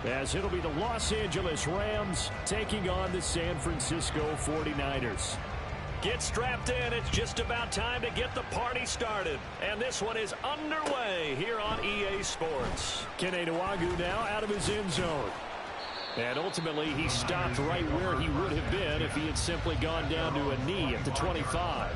as it'll be the Los Angeles Rams taking on the San Francisco 49ers. Get strapped in. It's just about time to get the party started. And this one is underway here on EA Sports. Kene Nwangwu now out of his end zone. And ultimately, he stopped right where he would have been if he had simply gone down to a knee at the 25.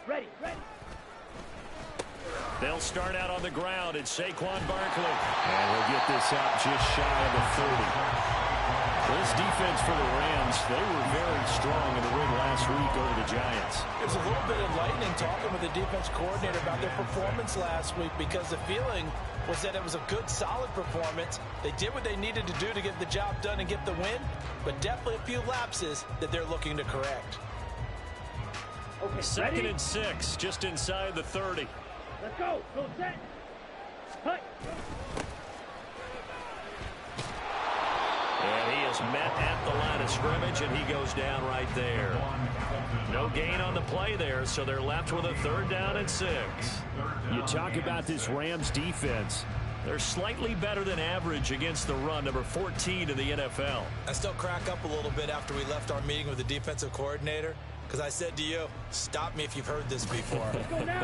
Ready. They'll start out on the ground. It's Saquon Barkley. And we'll get this out just shy of the 30. This defense for the Rams, they were very strong in the win last week over the Giants. It was a little bit enlightening talking with the defense coordinator about their performance last week because the feeling was that it was a good, solid performance. They did what they needed to do to get the job done and get the win, but definitely a few lapses that they're looking to correct. Okay, Second and 6, just inside the 30. Let's go. Go set. Hut. And he is met at the line of scrimmage, and he goes down right there. No gain on the play there, so they're left with a 3rd down and 6. You talk about this Rams defense. They're slightly better than average against the run, number 14 in the NFL. I still crack up a little bit after we left our meeting with the defensive coordinator. Because I said to you, stop me if you've heard this before.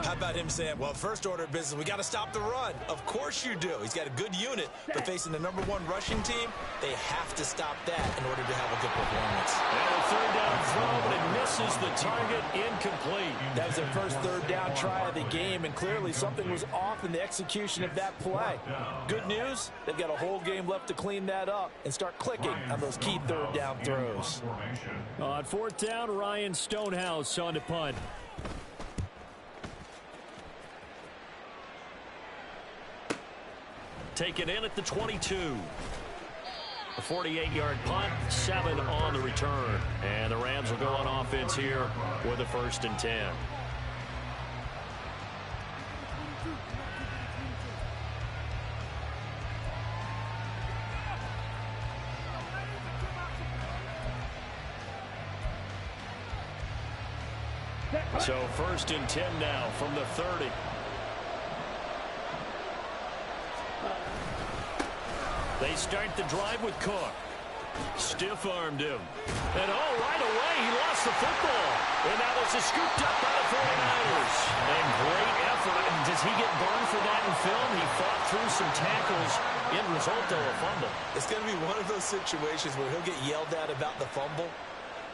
How about him saying, well, first order of business, we got to stop the run. Of course you do. He's got a good unit, but facing the #1 rushing team, they have to stop that in order to have a good performance. And a 3rd down throw, but it misses the target, incomplete. That was their first 3rd down try of the game, and clearly something was off in the execution of that play. Good news, they've got a whole game left to clean that up and start clicking on those key 3rd down throws. On 4th down, Ryan Stonehouse on the punt. Taken in at the 22. A 48-yard punt, 7 on the return. And the Rams will go on offense here with a 1st and 10. So 1st and 10 now from the 30. They start the drive with Cook. Stiff-armed him. And right away, he lost the football. And now this is scooped up by the 49ers. And great effort. And does he get burned for that in film? He fought through some tackles. End result, though, a fumble. It's going to be one of those situations where he'll get yelled at about the fumble,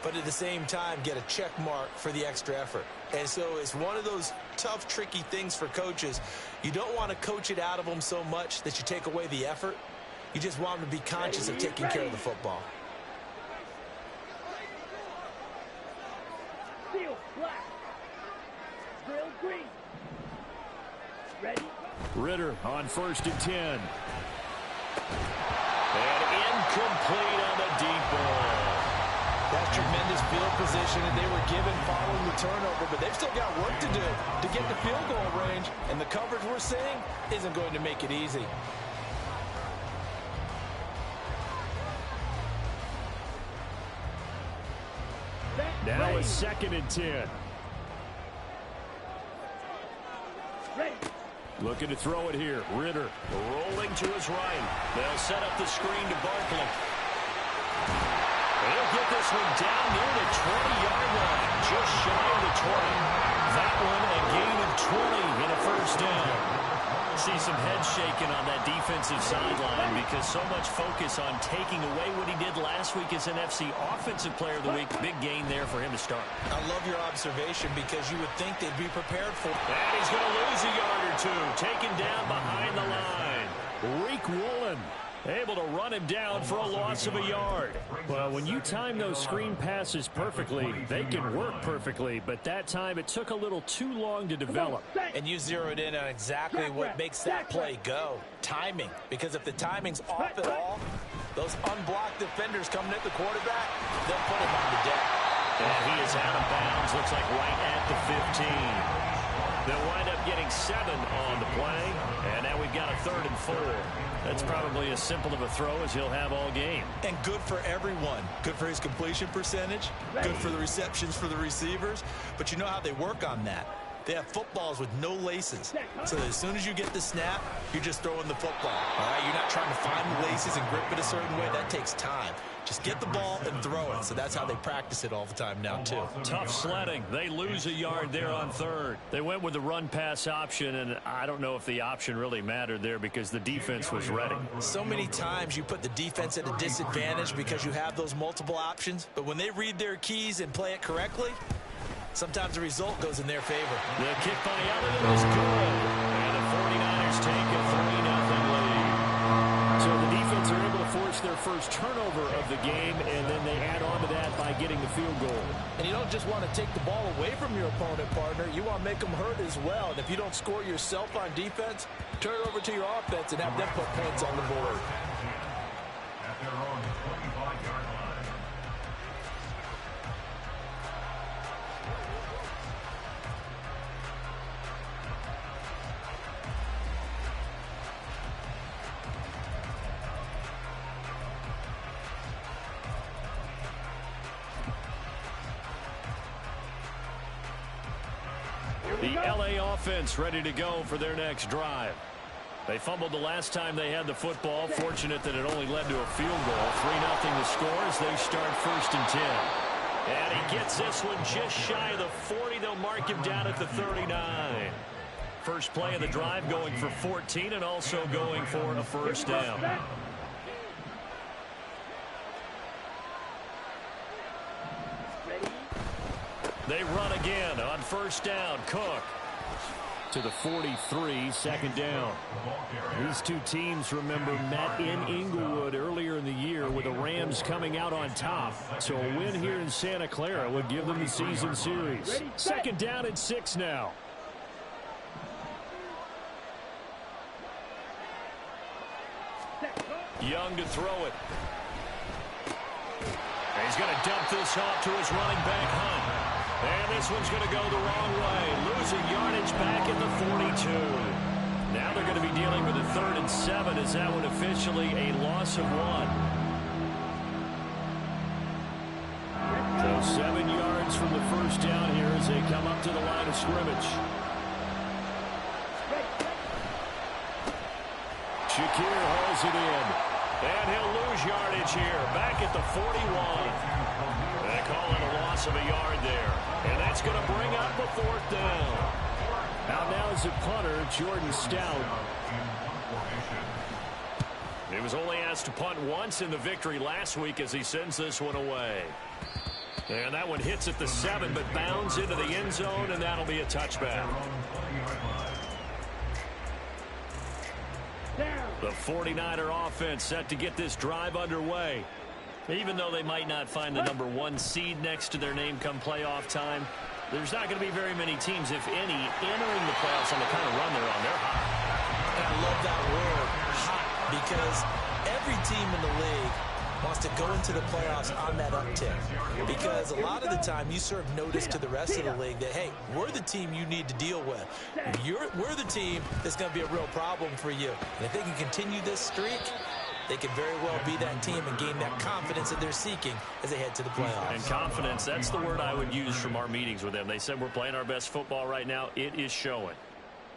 but at the same time get a check mark for the extra effort. And so it's one of those tough, tricky things for coaches. You don't want to coach it out of them so much that you take away the effort. You just want them to be conscious of taking care of the football. Steel black. Drill green. Ready. Ritter on 1st and 10. And incomplete on the deep ball. That's tremendous field position that they were given following the turnover, but they've still got work to do to get the field goal range, and the coverage we're seeing isn't going to make it easy. Now a 2nd and 10. Looking to throw it here. Ritter rolling to his right. They'll set up the screen to Barkley. He'll get this one down near the 20-yard line, just shy of the 20. That one a gain of 20 and a 1st down. See some heads shaking on that defensive sideline because so much focus on taking away what he did last week as NFC Offensive Player of the Week. Big gain there for him to start. I love your observation because you would think they'd be prepared for it. And he's going to lose a yard or two. Taken down behind the line. Reek Woolen Able to run him down for a loss of a yard. Well, when you time those screen passes perfectly, they can work perfectly, but that time it took a little too long to develop. And you zeroed in on exactly what makes that play go. Timing. Because if the timing's off at all, those unblocked defenders coming at the quarterback, they'll put him on the deck. And he is out of bounds, looks like right at the 15. They'll wind up getting 7 on the play, and now we've got a 3rd and 4. That's probably as simple of a throw as he'll have all game. And good for everyone. Good for his completion percentage. Good for the receptions for the receivers. But you know how they work on that. They have footballs with no laces. So as soon as you get the snap, you're just throwing the football. All right? You're not trying to find the laces and grip it a certain way. That takes time. Just get the ball and throw it. So that's how they practice it all the time now, too. Tough sledding. They lose a yard there on 3rd. They went with the run-pass option, and I don't know if the option really mattered there because the defense was ready. So many times you put the defense at a disadvantage because you have those multiple options. But when they read their keys and play it correctly, sometimes the result goes in their favor. The kick by Alot is good. And the 49ers take a 3-0 lead. So the defense are able to force their first turnover of the game, and then they add on to that by getting the field goal. And you don't just want to take the ball away from your opponent, partner. You want to make them hurt as well. And if you don't score yourself on defense, turn it over to your offense and have them put points on the board. At their own 25-yard line. The LA offense ready to go for their next drive. They fumbled the last time they had the football. Fortunate that it only led to a field goal. 3-0 the score as they start 1st and 10. And he gets this one just shy of the 40. They'll mark him down at the 39. First play of the drive going for 14 and also going for a 1st down. They run again on 1st down. Cook to the 43, 2nd down. These two teams, remember, met in Inglewood earlier in the year with the Rams coming out on top. So a win here in Santa Clara would give them the season series. 2nd down and 6 now. Young to throw it. And he's going to dump this off to his running back, Hunt. And this one's going to go the wrong way. Losing yardage back at the 42. Now they're going to be dealing with a 3rd and 7 as that one officially a loss of 1. So 7 yards from the 1st down here as they come up to the line of scrimmage. Shakir hauls it in. And he'll lose yardage here. Back at the 41. They call it a loss of a yard there. And that's going to bring up a 4th down. Now is the punter, Jordan Stout. He was only asked to punt once in the victory last week as he sends this one away. And that one hits at the 7, but bounds into the end zone, and that'll be a touchback. The 49er offense set to get this drive underway. Even though they might not find the number 1 seed next to their name come playoff time, there's not going to be very many teams, if any, entering the playoffs on the kind of run they're on. They're hot. And I love that word, hot, because every team in the league wants to go into the playoffs on that uptick. Because a lot of the time you serve notice to the rest of the league that, hey, we're the team you need to deal with. We're the team that's going to be a real problem for you. And if they can continue this streak, they could very well be that team and gain that confidence that they're seeking as they head to the playoffs. And confidence, that's the word I would use from our meetings with them. They said we're playing our best football right now. It is showing.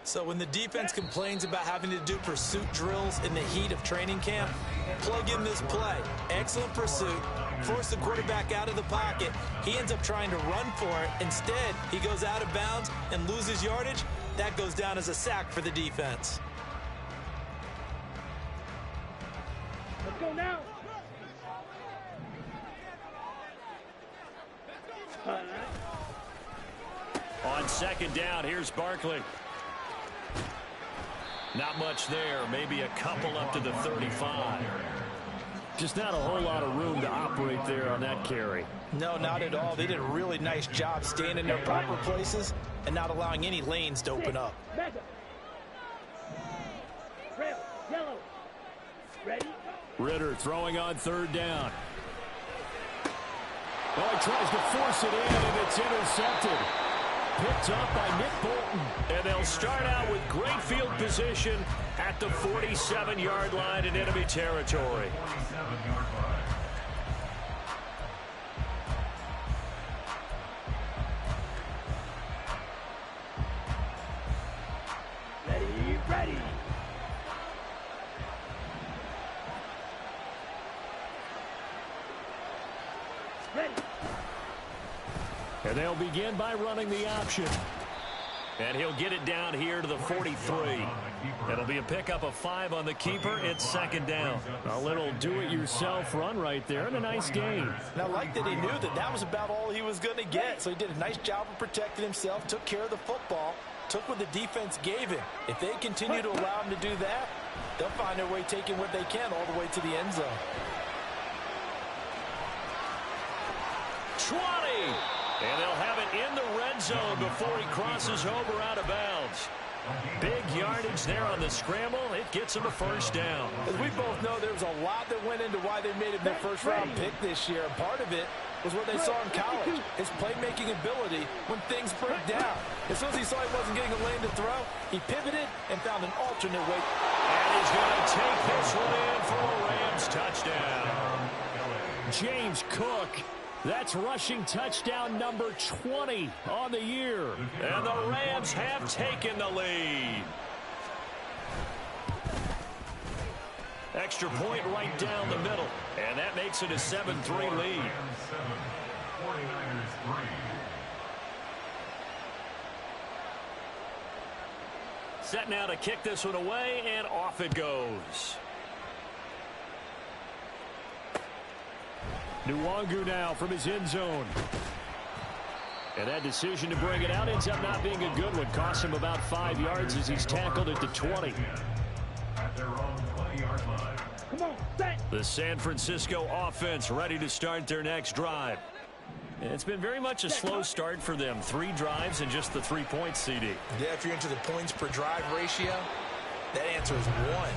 So when the defense complains about having to do pursuit drills in the heat of training camp, plug in this play. Excellent pursuit. Force the quarterback out of the pocket. He ends up trying to run for it. Instead, he goes out of bounds and loses yardage. That goes down as a sack for the defense. Let's go now. On 2nd down, here's Barkley. Not much there. Maybe a couple up to the 35. Just not a whole lot of room to operate there on that carry. No, not at all. They did a really nice job staying in their proper places and not allowing any lanes to open up. Yellow. Ready? Ritter throwing on third down. Oh, he tries to force it in, and it's intercepted. Picked up by Nick Bolton. And they'll start out with great field position at the 47-yard line in enemy territory. 47-yard line. Ready. And they'll begin by running the option. And he'll get it down here to the 43. It'll be a pickup of 5 on the keeper. It's second down. A little do-it-yourself run right there and a nice gain. And I like that he knew that that was about all he was going to get. So he did a nice job of protecting himself, took care of the football, took what the defense gave him. If they continue to allow him to do that, they'll find their way taking what they can all the way to the end zone. 20. And they'll have it in the red zone before he crosses over out of bounds. Big yardage there on the scramble. It gets him a first down. As we both know, there was a lot that went into why they made him their first-round pick this year. And part of it was what they saw in college, his playmaking ability when things break down. As soon as he saw he wasn't getting a lane to throw, he pivoted and found an alternate way. And he's going to take this one in for a Rams touchdown. James Cook. That's rushing touchdown number 20 on the year. And the Rams have taken the lead. Extra point right down the middle. And that makes it a 7-3 lead. 49ers 3. Set now to kick this one away, and off it goes. Nwangu now from his end zone. And that decision to bring it out ends up not being a good one. Costs him about 5 yards as he's tackled at the 20. At their own 20-yard line. Come on, set. The San Francisco offense ready to start their next drive. And it's been very much a slow start for them. 3 drives and just the 3 points, CD. Yeah, if you're into the points per drive ratio, that answer is 1.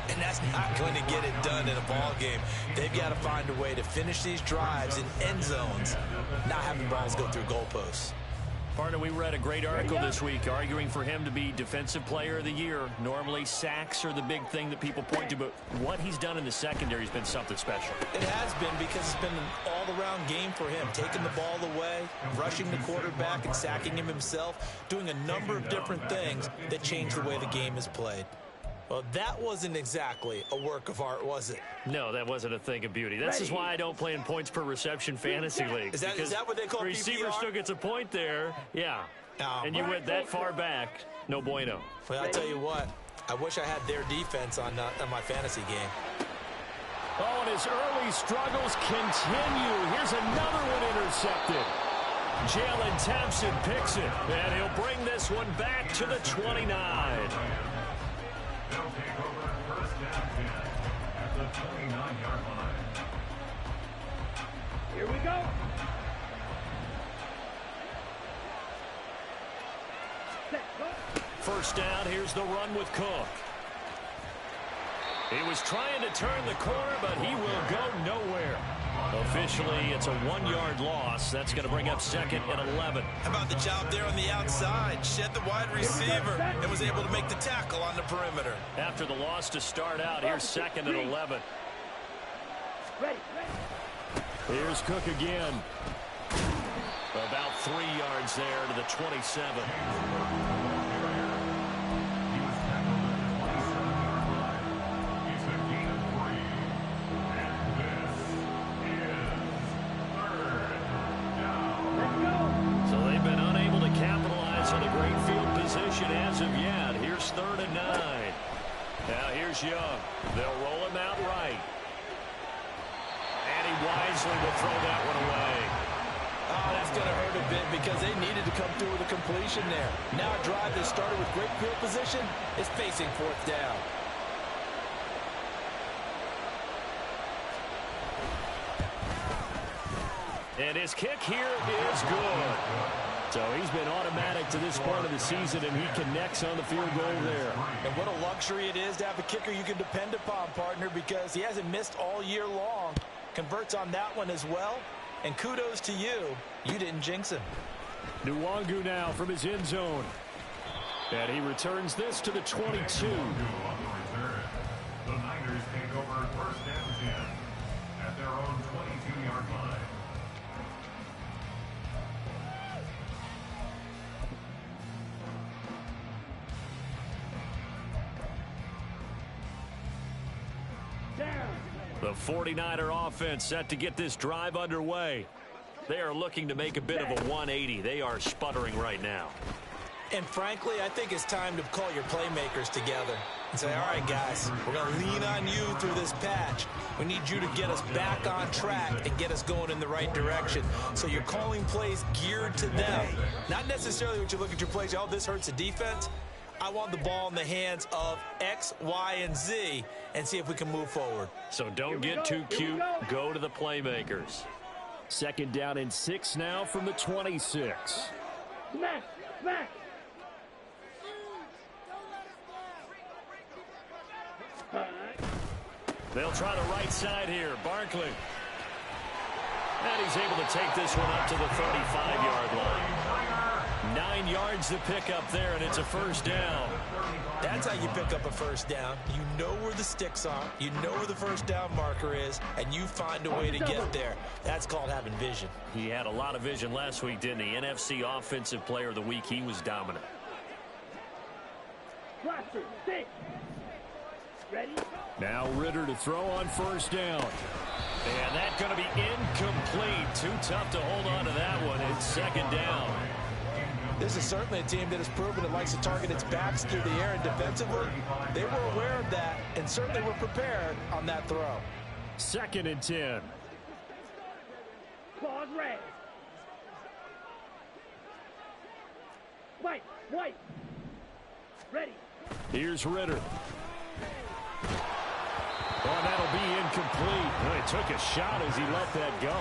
And that's not going to get it done in a ball game. They've got to find a way to finish these drives in end zones, not having balls go through goalposts. Partner, we read a great article this week arguing for him to be Defensive Player of the Year. Normally, sacks are the big thing that people point to, but what he's done in the secondary has been something special. It has been because it's been an all-around game for him, taking the ball away, rushing the quarterback and sacking him himself, doing a number of different things that change the way the game is played. Well, that wasn't exactly a work of art, was it? No, that wasn't a thing of beauty. This is why I don't play in points per reception fantasy leagues. Is that what they call the receiver PPR? still gets a point there. Yeah. And you went that far back. No bueno. Well, I'll tell you what. I wish I had their defense on my fantasy game. Oh, and his early struggles continue. Here's another one intercepted. Jalen Thompson picks it, and he'll bring this one back to the 29. They'll take over first down 10 at the 29-yard line. Here we go. Set, go. First down, here's the run with Cook. He was trying to turn the corner, but he will go nowhere. Officially, it's a 1-yard loss. That's going to bring up second and 11. How about the job there on the outside? Shed the wide receiver and was able to make the tackle on the perimeter. After the loss to start out, here's second and 11. Ready. Here's Cook again. About 3 yards there to the 27. As of yet, here's 3rd and 9. Now here's Young. They'll roll him out right. And he wisely will throw that one away. Oh, that's going to hurt a bit because they needed to come through with a completion there. Now a drive that started with great field position is facing fourth down. And his kick here is good. So he's been automatic to this point of the season, and he connects on the field goal there. And what a luxury it is to have a kicker you can depend upon, partner, because he hasn't missed all year long. Converts on that one as well. And kudos to you. You didn't jinx him. Nwangu now from his end zone. And he returns this to the 22. The Niners take over first and 10 at their own 22-yard line. The 49er offense set to get this drive underway. They are looking to make a bit of a 180. They are sputtering right now. And frankly, I think it's time to call your playmakers together and say, all right, guys, we're going to lean on you through this patch. We need you to get us back on track and get us going in the right direction. So you're calling plays geared to them. Not necessarily what you look at your plays, oh, this hurts the defense. I want the ball in the hands of X, Y, and Z and see if we can move forward. So don't get too cute. Go to the playmakers. Second down and 6 now from the 26. Smash! Smash! They'll try the right side here. Barkley. And he's able to take this one up to the 35-yard line. 9 yards to pick up there, and it's a first down. That's how you pick up a first down. You know where the sticks are, you know where the first down marker is, and you find a way to get there. That's called having vision. He had a lot of vision last week, didn't he? NFC Offensive Player of the Week. He was dominant. Blaster, stick. Ready? Now Ritter to throw on first down. And that's going to be incomplete. Too tough to hold on to that one. It's second down. This is certainly a team that has proven it likes to target its backs through the air and defensively. They were aware of that and certainly were prepared on that throw. Second and 10. Claws red. White, white. Ready. Here's Ritter. Oh, that'll be incomplete. Well, he took a shot as he let that go.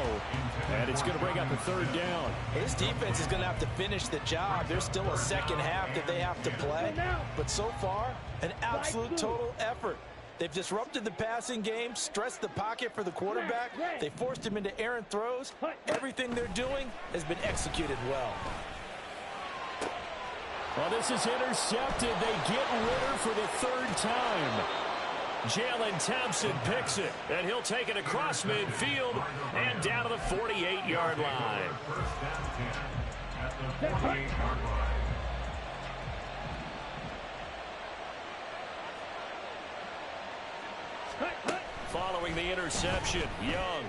And it's going to bring up a third down. This defense is going to have to finish the job. There's still a second half that they have to play. But so far, an absolute total effort. They've disrupted the passing game, stressed the pocket for the quarterback. They forced him into errant throws. Everything they're doing has been executed well. Well, this is intercepted. They get Ritter for the third time. Jalen Thompson picks it, and he'll take it across midfield and down to the 48-yard line. At the 48-yard line. Following the interception, Young.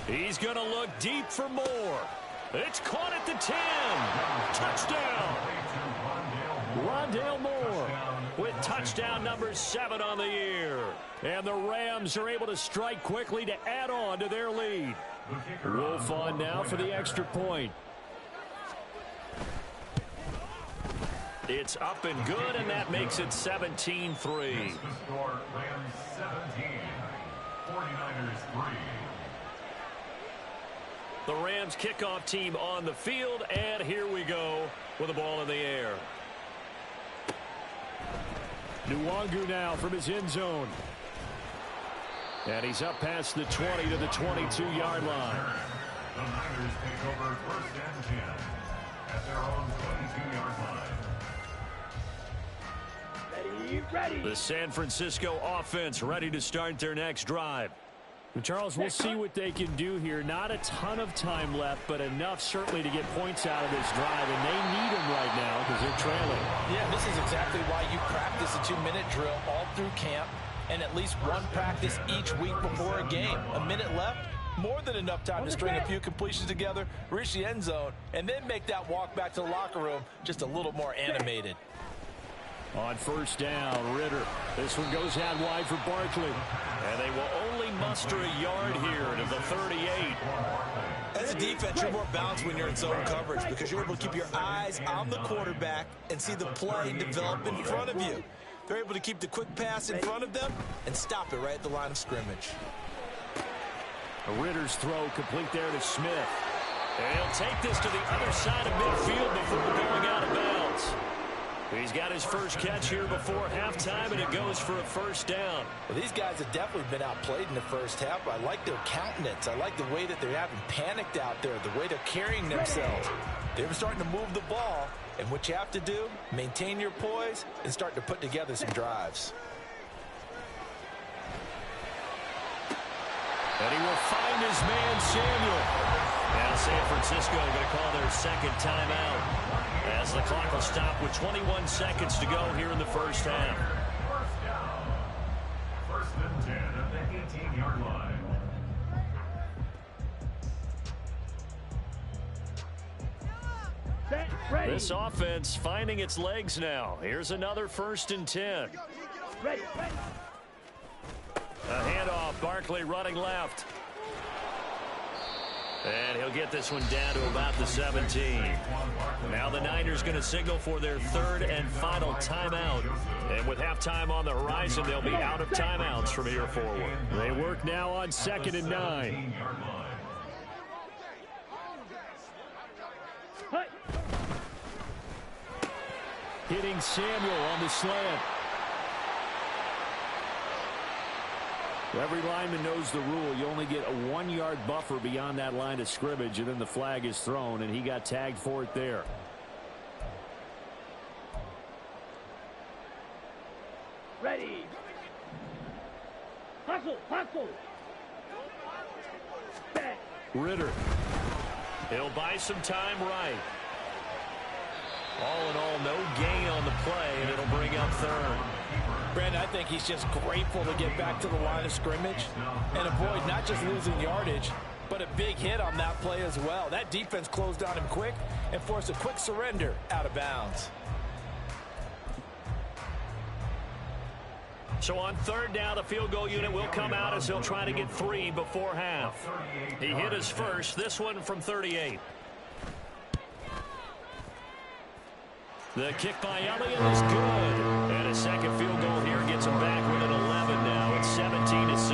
He's going to look deep for more. It's caught at the 10. Touchdown. Rondale Moore with touchdown number 7 on the year. And the Rams are able to strike quickly to add on to their lead. Wolf on now for the extra point. It's up and good, and that makes it 17-3. The score, Rams 17, 49ers 3. The Rams kickoff team on the field, and here we go with the ball in the air. Nwangu now from his end zone. And he's up past the 20 to the 22-yard line. The Niners take over first and 10 at their own 22-yard line. Ready, ready. The San Francisco offense ready to start their next drive. Charles, we'll see what they can do here. Not a ton of time left, but enough certainly to get points out of this drive, and they need them right now because they're trailing. Yeah, this is exactly why you practice a 2-minute drill all through camp and at least one practice each week before a game. A minute left, more than enough time to string a few completions together, reach the end zone, and then make that walk back to the locker room just a little more animated. On first down, Ritter. This one goes out wide for Barkley. And they will only muster a yard here to the 38. As a defense, you're more balanced when you're in zone coverage because you're able to keep your eyes on the quarterback and see the play develop in front of you. They're able to keep the quick pass in front of them and stop it right at the line of scrimmage. Ritter's throw complete there to Smith. And he'll take this to the other side of midfield before going out of bounds. He's got his first catch here before halftime, and it goes for a first down. Well, these guys have definitely been outplayed in the first half. I like their countenance. I like the way that they're having panicked out there, the way they're carrying themselves. They're starting to move the ball, and what you have to do, maintain your poise and start to put together some drives. And he will find his man, Samuel. Now San Francisco going to call their second timeout as the clock will stop with 21 seconds to go here in the first half. First down. First and 10 at the 18-yard line. Set, ready. This offense finding its legs now. Here's another first and 10. Ready, ready. A handoff, Barkley running left. And he'll get this one down to about the 17. Now the Niners going to signal for their third and final timeout. And with halftime on the horizon, they'll be out of timeouts from here forward. They work now on 2nd and 9. Hut. Hitting Samuel on the slant. Every lineman knows the rule. You only get a 1-yard buffer beyond that line of scrimmage, and then the flag is thrown, and he got tagged for it there. Ready. Hustle, hustle. Back. Ritter. He'll buy some time right. All in all, no gain on the play, and it'll bring up third. Brandon, I think he's just grateful to get back to the line of scrimmage and avoid not just losing yardage, but a big hit on that play as well. That defense closed on him quick and forced a quick surrender out of bounds. So on third down, the field goal unit will come out as he'll try to get 3 before half. He hit his first, this one from 38. The kick by Elliott is good. And a second field goal here gets him back with an 11 now. It's 17-6.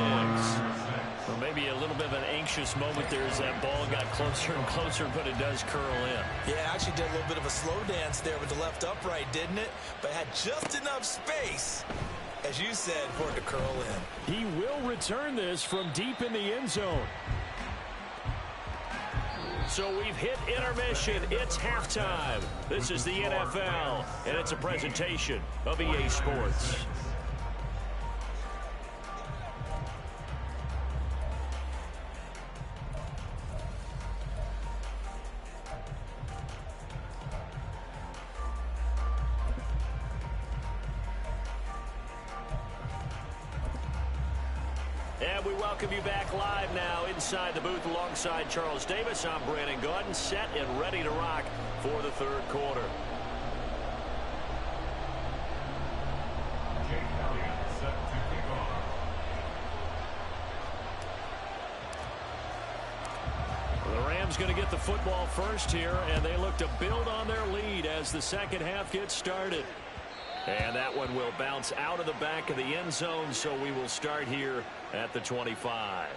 Well, maybe a little bit of an anxious moment there as that ball got closer and closer, but it does curl in. Yeah, actually did a little bit of a slow dance there with the left upright, didn't it? But had just enough space, as you said, for it to curl in. He will return this from deep in the end zone. So we've hit intermission. It's halftime. This is the NFL, and it's a presentation of EA Sports. And we welcome you back live now inside the booth alongside Charles Davis. I'm Brandon Gaudin, set and ready to rock for the third quarter. Jake Elliott set to kick off. The Rams going to get the football first here, and they look to build on their lead as the second half gets started. And that one will bounce out of the back of the end zone, so we will start here at the 25.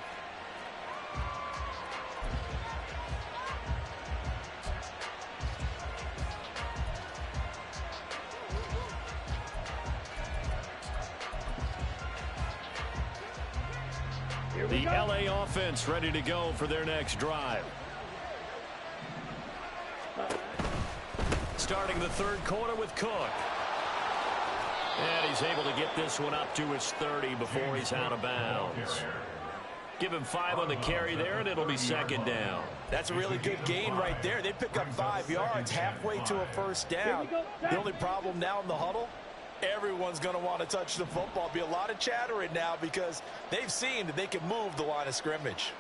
The LA offense ready to go for their next drive. Starting the third quarter with Cook. And he's able to get this one up to his 30 before he's out of bounds. Give him 5 on the carry there, and it'll be second down. That's a really good gain right there. They pick up 5 yards halfway to a first down. The only problem now in the huddle, everyone's going to want to touch the football. Be a lot of chattering now because they've seen that they can move the line of scrimmage.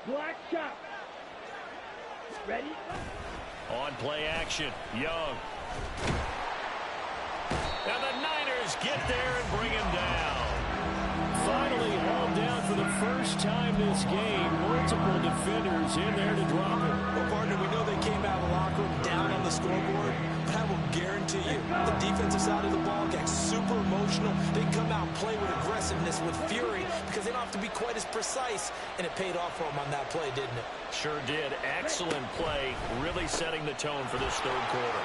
Black shot. Ready? On play action, Young. And the Niners get there and bring him down. Finally hauled down for the first time this game. Multiple defenders in there to drop him. Well, partner, we know they came out of the locker room down on the scoreboard, but I will guarantee you the defensive side of the ball got super emotional. They come out and play with aggressiveness, with fury, because they don't have to be quite as precise, and it paid off for them on that play, didn't it? Sure did. Excellent play, really setting the tone for this third quarter.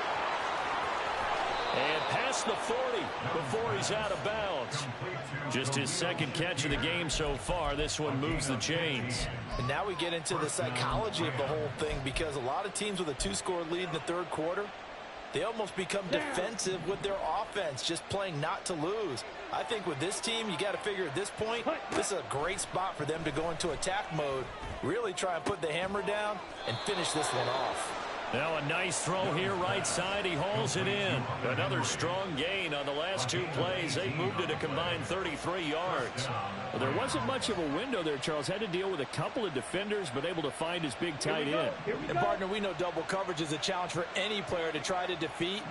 And past the 40 before he's out of bounds. Just his second catch of the game so far. This one moves the chains. And now we get into the psychology of the whole thing, because a lot of teams with a 2-score lead in the third quarter, they almost become defensive with their offense, just playing not to lose. I think with this team, you got to figure at this point, this is a great spot for them to go into attack mode, really try and put the hammer down and finish this one off. Now a nice throw here, right side. He hauls it in. Another strong gain on the last two plays. They moved it a combined 33 yards. Well, there wasn't much of a window there, Charles. Had to deal with a couple of defenders, but able to find his big tight end. And, partner, we know double coverage is a challenge for any player to try to defeat.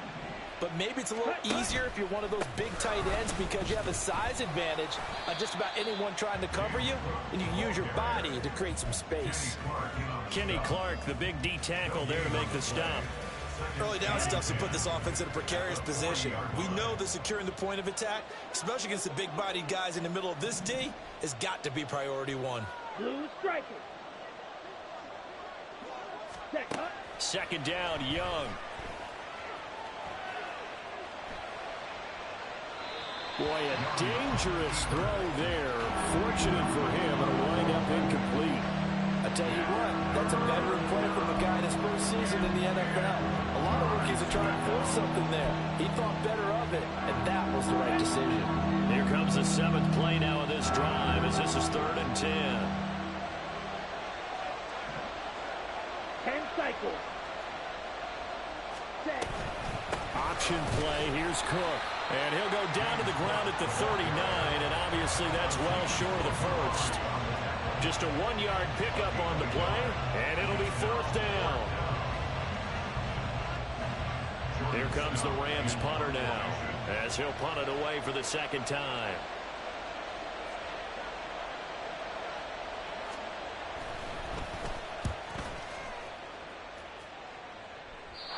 But maybe it's a little easier if you're one of those big tight ends, because you have a size advantage on just about anyone trying to cover you, and you use your body to create some space. Kenny Clark, the big D tackle there to make the stop. Early down stuff to put this offense in a precarious position. We know that securing the point of attack, especially against the big-bodied guys in the middle of this D, has got to be priority one. Blue striker. Second down, Young. Boy, a dangerous throw there. Fortunate for him, and a wind-up incomplete. I tell you what, that's a veteran play from a guy in his first season in the NFL. A lot of rookies are trying to force something there. He thought better of it, and that was the right decision. Here comes the seventh play now of this drive, as this is 3rd and 10. 10 cycles. Set. Option play, here's Cook. And he'll go down to the ground at the 39, and obviously that's well short of the first. Just a 1-yard pickup on the play, and it'll be 4th down. Here comes the Rams punter now, as he'll punt it away for the second time.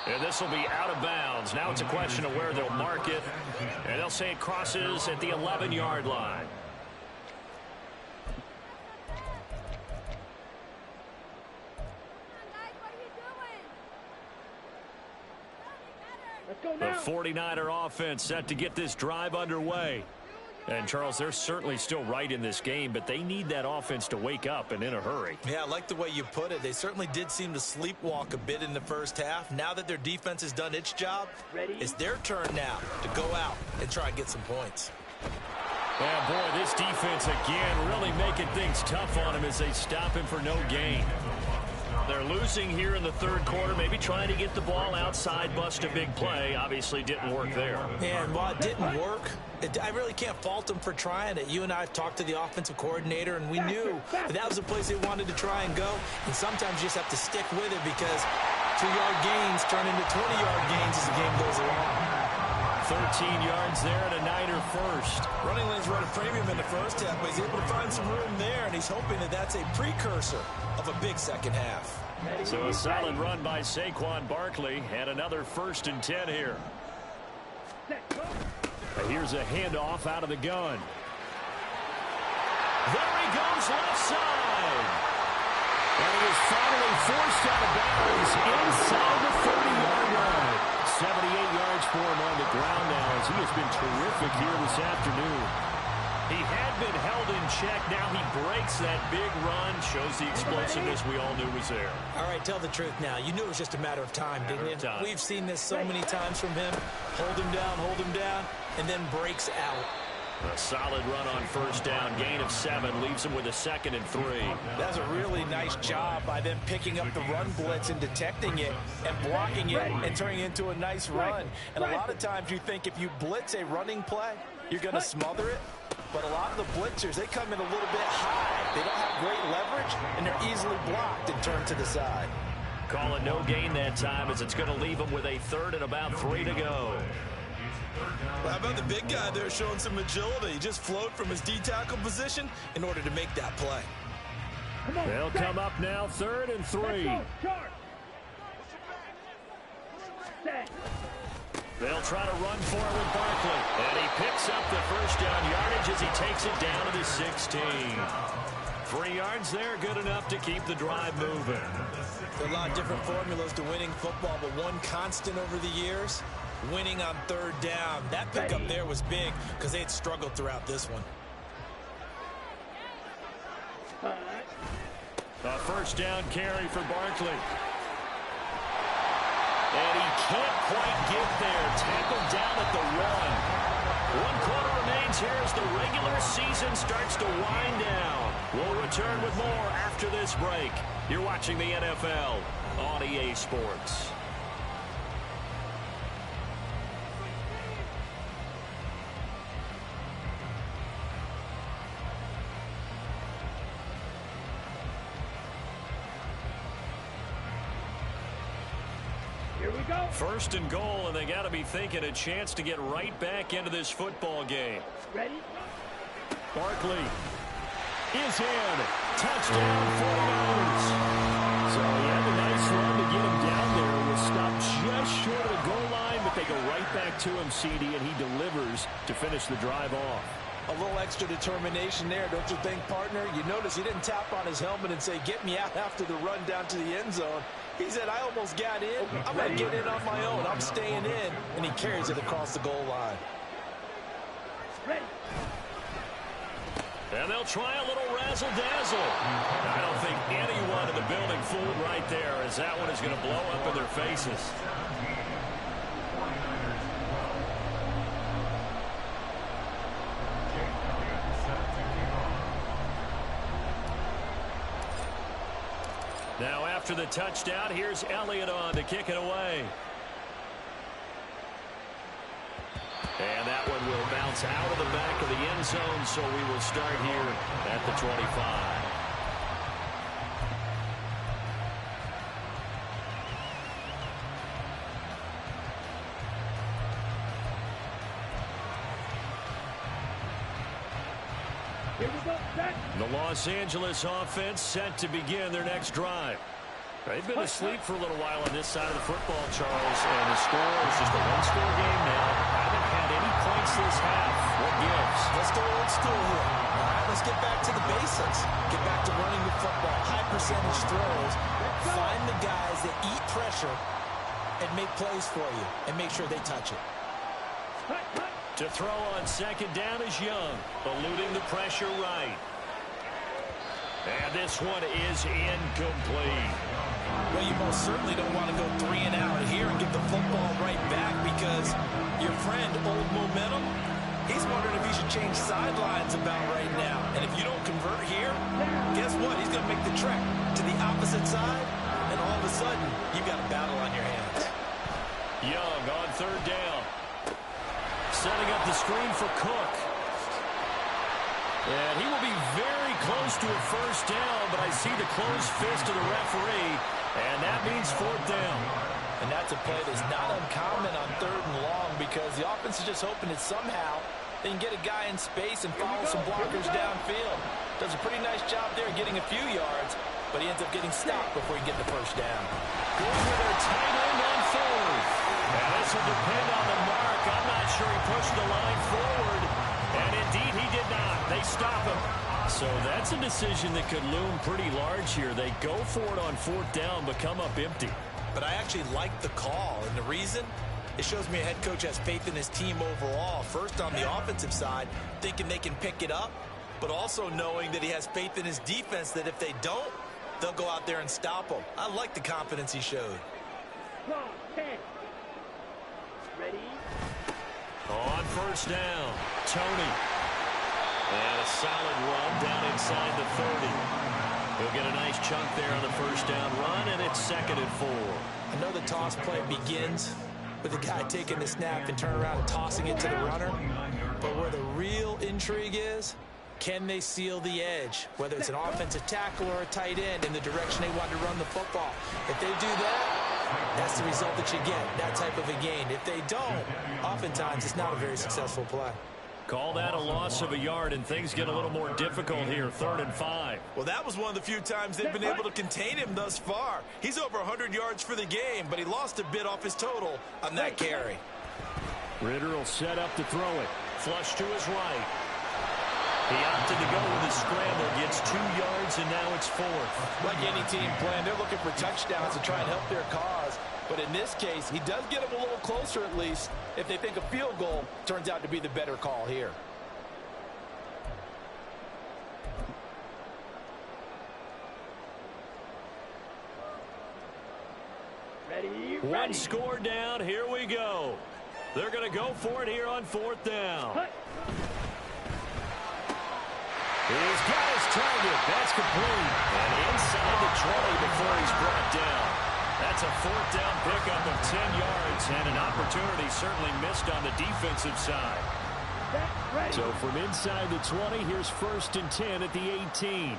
And this will be out of bounds. Now it's a question of where they'll mark it. And they'll say it crosses at the 11-yard line. Let's go The now. 49er offense set to get this drive underway. And, Charles, they're certainly still right in this game, but they need that offense to wake up and in a hurry. Yeah, I like the way you put it. They certainly did seem to sleepwalk a bit in the first half. Now that their defense has done its job, it's their turn now to go out and try and get some points. Yeah, boy, this defense again really making things tough on him as they stop him for no gain. They're losing here in the third quarter, maybe trying to get the ball outside, bust a big play. Obviously didn't work there. And while it didn't work, I really can't fault them for trying it. You and I have talked to the offensive coordinator, and we knew that was the place they wanted to try and go. And sometimes you just have to stick with it, because 2-yard gains turn into 20-yard gains as the game goes along. 13 yards there and a Niner first. Running lanes run a premium in the first half, but he's able to find some room there, and he's hoping that that's a precursor of a big second half. So a solid run by Saquon Barkley, and another 1st and 10 here. Here's a handoff out of the gun. There he goes left side. And he is finally forced out of bounds inside the 30-yard line. 78 yards for him on the ground now, as he has been terrific here this afternoon. He had been held in check. Now he breaks that big run. Shows the explosiveness we all knew was there. All right, tell the truth now. You knew it was just a matter of time, didn't you? We've seen this so many times from him. Hold him down, and then breaks out. A solid run on 1st down. Gain of 7 leaves him with a 2nd and 3. That's a really nice job by them picking up the run blitz and detecting it and blocking it and turning it into a nice run. And a lot of times you think if you blitz a running play, you're going to smother it. But a lot of the blitzers, they come in a little bit high. They don't have great leverage, and they're easily blocked and turned to the side. Call it no gain that time as it's going to leave him with a third and about 3 to go. Well, how about the big guy there showing some agility? He just flowed from his D-tackle position in order to make that play. They'll come up now, 3rd and 3. They'll try to run for it with Barkley. And he picks up the first down yardage as he takes it down to the 16. 3 yards there, good enough to keep the drive moving. There are a lot of different formulas to winning football, but one constant over the years, winning on 3rd down. That pickup there was big because they had struggled throughout this one. A first down carry for Barkley. And he can't quite get there. Tackled down at the 1. 1 quarter remains here as the regular season starts to wind down. We'll return with more after this break. You're watching the NFL on EA Sports. First and goal, and they got to be thinking a chance to get right back into this football game. Ready? Barkley is in. Touchdown, 49ers. So he had a nice run to get him down there. Was stopped just short of the goal line, but they go right back to him, CD, and he delivers to finish the drive off. A little extra determination there, don't you think, partner? You notice he didn't tap on his helmet and say, get me out after the run down to the end zone. He said, I almost got in. I'm going to get in on my own. I'm staying in. And he carries it across the goal line. And they'll try a little razzle-dazzle. I don't think anyone in the building fooled right there, as that one is going to blow up in their faces. Now after the touchdown, here's Elliott on to kick it away. And that one will bounce out of the back of the end zone, so we will start here at the 25. Here we go, set. The Los Angeles offense set to begin their next drive. They've been asleep for a little while on this side of the football, Charles, and the score is just a one-score game now. Haven't had any points this half. What gives? Let's go old school here. All right, let's get back to the basics. Get back to running the football, high percentage throws. Find the guys that eat pressure and make plays for you, and make sure they touch it. To throw on second down is Young, eluding the pressure right. And this one is incomplete. Well, you most certainly don't want to go 3 and out here and get the football right back, because your friend, Old Momentum, he's wondering if he should change sidelines about right now. And if you don't convert here, guess what? He's going to make the trek to the opposite side, and all of a sudden, you've got a battle on your hands. Young on third down. Setting up the screen for Cook. And he will be very close to a first down, but I see the closed fist of the referee, and that means fourth down. And that's a play that's not uncommon on 3rd and long, because the offense is just hoping that somehow they can get a guy in space and follow some blockers downfield. Does a pretty nice job there getting a few yards, but he ends up getting stopped before he can get the first down. Going with their tight end on 4th. And this will depend on the mark. I'm not sure he pushed the line forward. And indeed, he did not. They stop him. So that's a decision that could loom pretty large here. They go for it on 4th down, but come up empty. But I actually like the call, and the reason? It shows me a head coach has faith in his team overall. First, on the offensive side, thinking they can pick it up, but also knowing that he has faith in his defense that if they don't, they'll go out there and stop him. I like the confidence he showed. 10. Ready? On first down, Tony. And a solid run down inside the 30. He'll get a nice chunk there on the first down run, and it's 2nd and 4. I know the toss play begins with the guy taking the snap and turn around and tossing it to the runner. But where the real intrigue is Can they seal the edge, whether it's an offensive tackle or a tight end, in the direction they want to run the football? If they do that, that's the result that you get, that type of a gain. If they don't, oftentimes it's not a very successful play. Call that a loss of a yard, and things get a little more difficult here, 3rd and 5. Well, that was one of the few times they've been able to contain him thus far. He's over 100 yards for the game, but he lost a bit off his total on that carry. Ritter will set up to throw it. Flush to his right. He opted to go with his scramble, gets 2 yards, and now it's 4th. Like any team playing, they're looking for touchdowns to try and help their cause. But in this case, he does get them a little closer at least if they think a field goal turns out to be the better call here. Ready? One score down. Here we go. They're going to go for it here on 4th down. He's got his target. That's complete. And inside the 20 before he's brought down. That's a 4th down pickup of 10 yards, and an opportunity certainly missed on the defensive side. So from inside the 20, here's 1st and 10 at the 18. And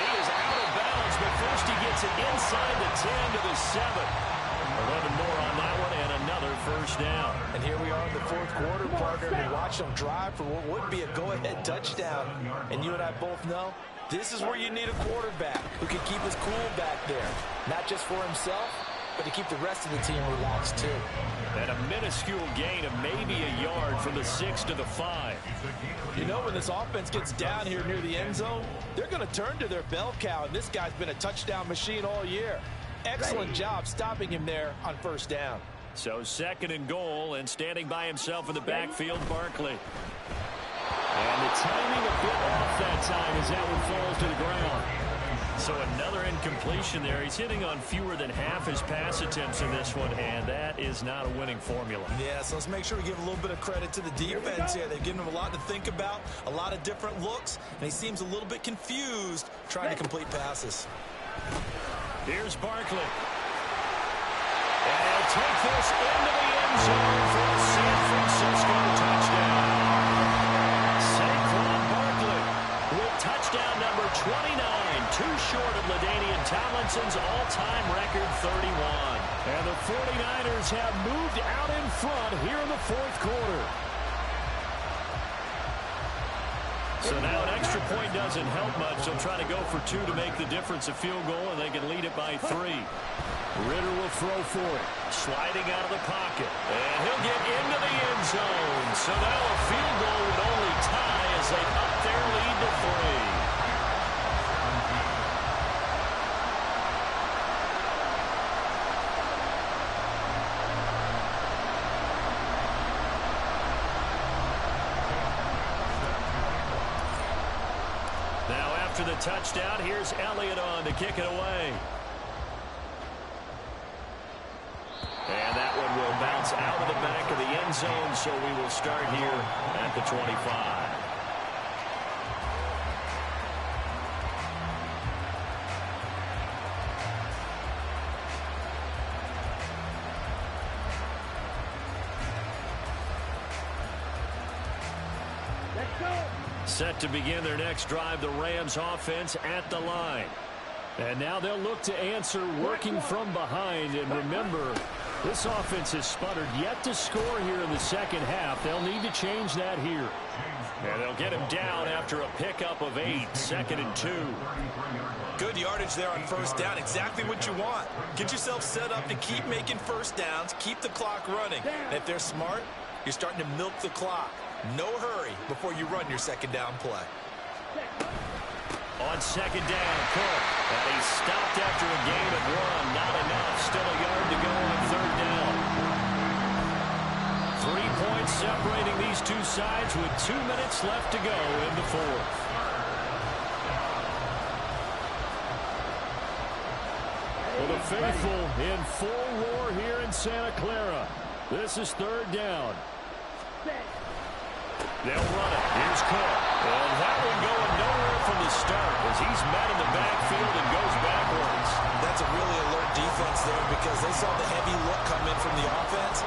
he is out of bounds, but first he gets it inside the 10 to the 7. 11 more on that one, and another 1st down. And here we are in the 4th quarter, partner. We watched them drive for what would be a go-ahead touchdown. And you and I both know this is where you need a quarterback who can keep his cool back there. Not just for himself, but to keep the rest of the team relaxed, too. And a minuscule gain of maybe a yard from the 6 to the 5. You know, when this offense gets down here near the end zone, they're going to turn to their bell cow, and this guy's been a touchdown machine all year. Excellent job stopping him there on 1st down. So 2nd and goal, and standing by himself in the backfield, Barkley. And the timing a bit off that time as that one falls to the ground. So another incompletion there. He's hitting on fewer than half his pass attempts in this one, and that is not a winning formula. Yeah, so let's make sure we give a little bit of credit to the defense here. They've given him a lot to think about, a lot of different looks, and he seems a little bit confused trying to complete passes. Here's Barkley. And he'll take this into the end zone for a San Francisco touchdown. Saquon Barkley with touchdown number 29, too short of LaDainian Tomlinson's all-time record 31. And the 49ers have moved out in front here in the 4th quarter. So now an extra point doesn't help much. They'll try to go for 2 to make the difference a field goal, and they can lead it by 3. Ritter will throw for it. Sliding out of the pocket. And he'll get into the end zone. So now a field goal would only tie as they up their lead to 3. After the touchdown, here's Elliott on to kick it away. And that one will bounce out of the back of the end zone, so we will start here at the 25. Set to begin their next drive, the Rams offense at the line. And now they'll look to answer working from behind. And remember, this offense has sputtered yet to score here in the 2nd half. They'll need to change that here. And they'll get him down after a pickup of 8, 2nd and 2. Good yardage there on 1st down, exactly what you want. Get yourself set up to keep making 1st downs, keep the clock running. And if they're smart, you're starting to milk the clock. No hurry before you run your 2nd down play. On 2nd down, Cook. And he's stopped after a gain of 1. Not enough. Still a yard to go on 3rd down. 3 points separating these two sides with 2 minutes left to go in the 4th. For the faithful in full roar here in Santa Clara. This is 3rd down. They'll run it. Here's Cook. And that one going nowhere from the start as he's met in the backfield and goes backwards. That's a really alert defense there because they saw the heavy look come in from the offense.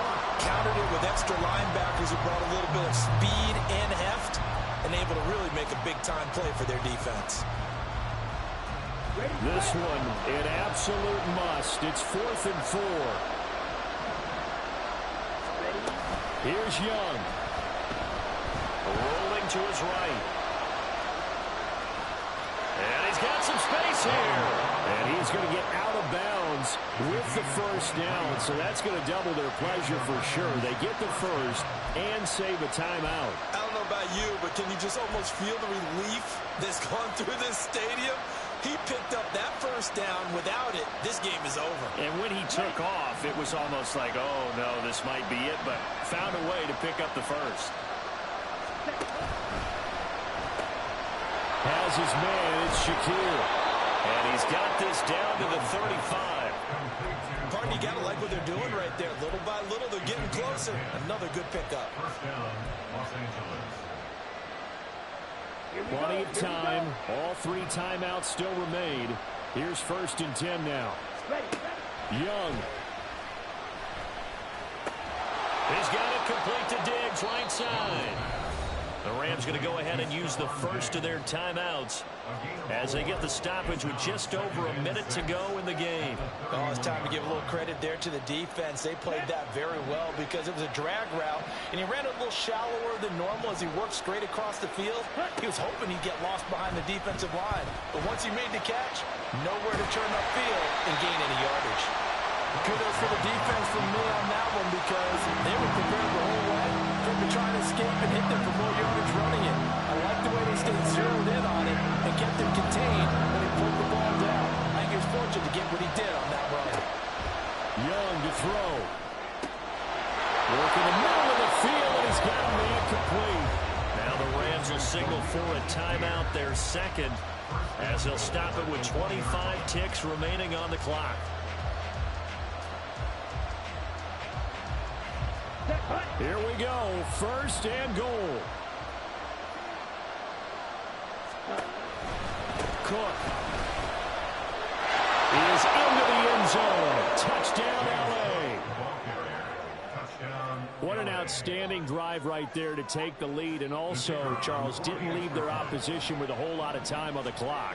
countered it with extra linebackers who brought a little bit of speed and heft and able to really make a big-time play for their defense. This one, an absolute must. It's 4th and 4. Here's Young. Rolling to his right. And he's got some space here. And he's going to get out of bounds with the first down. So that's going to double their pleasure for sure. They get the first and save a timeout. I don't know about you, but can you just almost feel the relief that's gone through this stadium? He picked up that first down. Without it, this game is over. And when he took off, it was almost like, oh, no, this might be it, but found a way to pick up the first. Has his man, it's Shakir. And he's got this down to the 35. Pardon, you got to like what they're doing right there. Little by little, they're getting closer. Another good pickup. First down, Los Angeles. Plenty of time. All 3 timeouts still remain. Here's 1st and 10 now. Young. He's got it complete to Diggs, right side. The Rams going to go ahead and use the first of their timeouts as they get the stoppage with just over a minute to go in the game. Oh, it's time to give a little credit there to the defense. They played that very well because it was a drag route, and he ran a little shallower than normal as he worked straight across the field. He was hoping he'd get lost behind the defensive line, but once he made the catch, nowhere to turn upfield and gain any yardage. Kudos for the defense from me on that one because they were prepared the whole way for him to try and escape and hit them for more yardage running it. I like the way they stayed zeroed in on it and kept him contained when he pulled the ball down. I think he was fortunate to get what he did on that run. Young to throw. Work in the middle of the field, and he's got a man complete. Now the Rams will signal for a timeout, their second, as they'll stop it with 25 ticks remaining on the clock. Here we go. 1st and goal. Cook. He is into the end zone. Touchdown, LA. What an outstanding drive right there to take the lead. And also, Charles, didn't leave their opposition with a whole lot of time on the clock.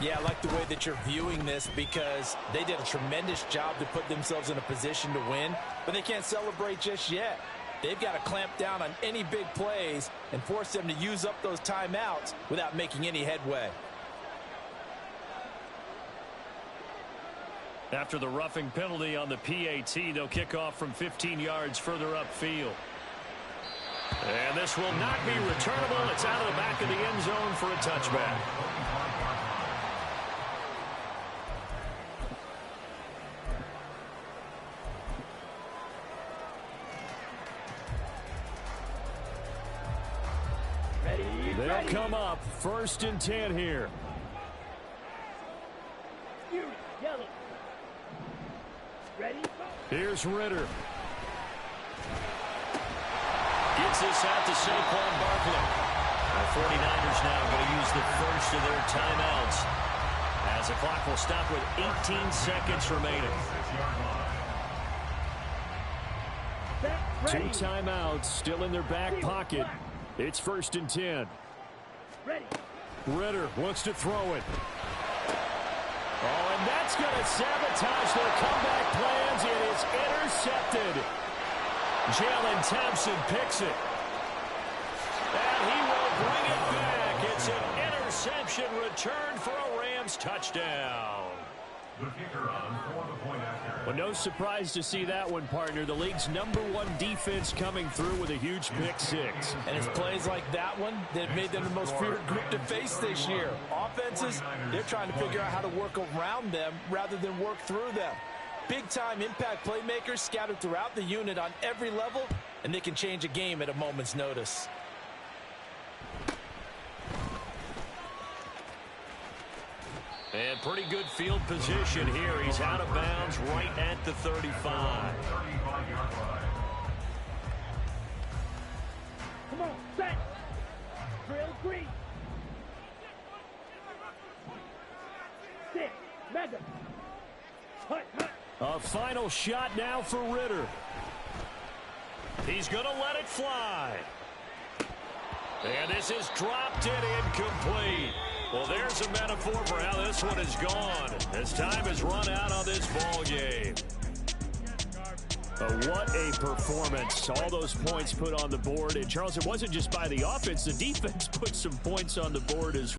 Yeah, I like the way that you're viewing this because they did a tremendous job to put themselves in a position to win, but they can't celebrate just yet. They've got to clamp down on any big plays and force them to use up those timeouts without making any headway. After the roughing penalty on the PAT, they'll kick off from 15 yards further upfield. And this will not be returnable. It's out of the back of the end zone for a touchback. They'll come up 1st and 10 here. Here's Ritter. Gets this out to Saquon Barkley. The 49ers now going to use the first of their timeouts as the clock will stop with 18 seconds remaining. 2 timeouts still in their back pocket. It's 1st and 10. Ritter wants to throw it. Oh, and that's going to sabotage their comeback plans. It is intercepted. Jalen Thompson picks it. And he will bring it back. It's an interception return for a Rams touchdown. The kicker on for the point after. Well, no surprise to see that one, partner. The league's #1 defense coming through with a huge pick-6. And it's plays like that one that made them the most feared group to face this year. Offenses, they're trying to figure out how to work around them rather than work through them. Big-time impact playmakers scattered throughout the unit on every level, and they can change a game at a moment's notice. And pretty good field position here. He's out of bounds right at the 35. Come on, set. Drill 3. 6. Mega. Hut, hut. A final shot now for Ritter. He's going to let it fly. And this is dropped it incomplete. Well, there's a metaphor for how this one is gone. As time has run out on this ball game. What a performance. All those points put on the board. And, Charles, it wasn't just by the offense. The defense put some points on the board as well.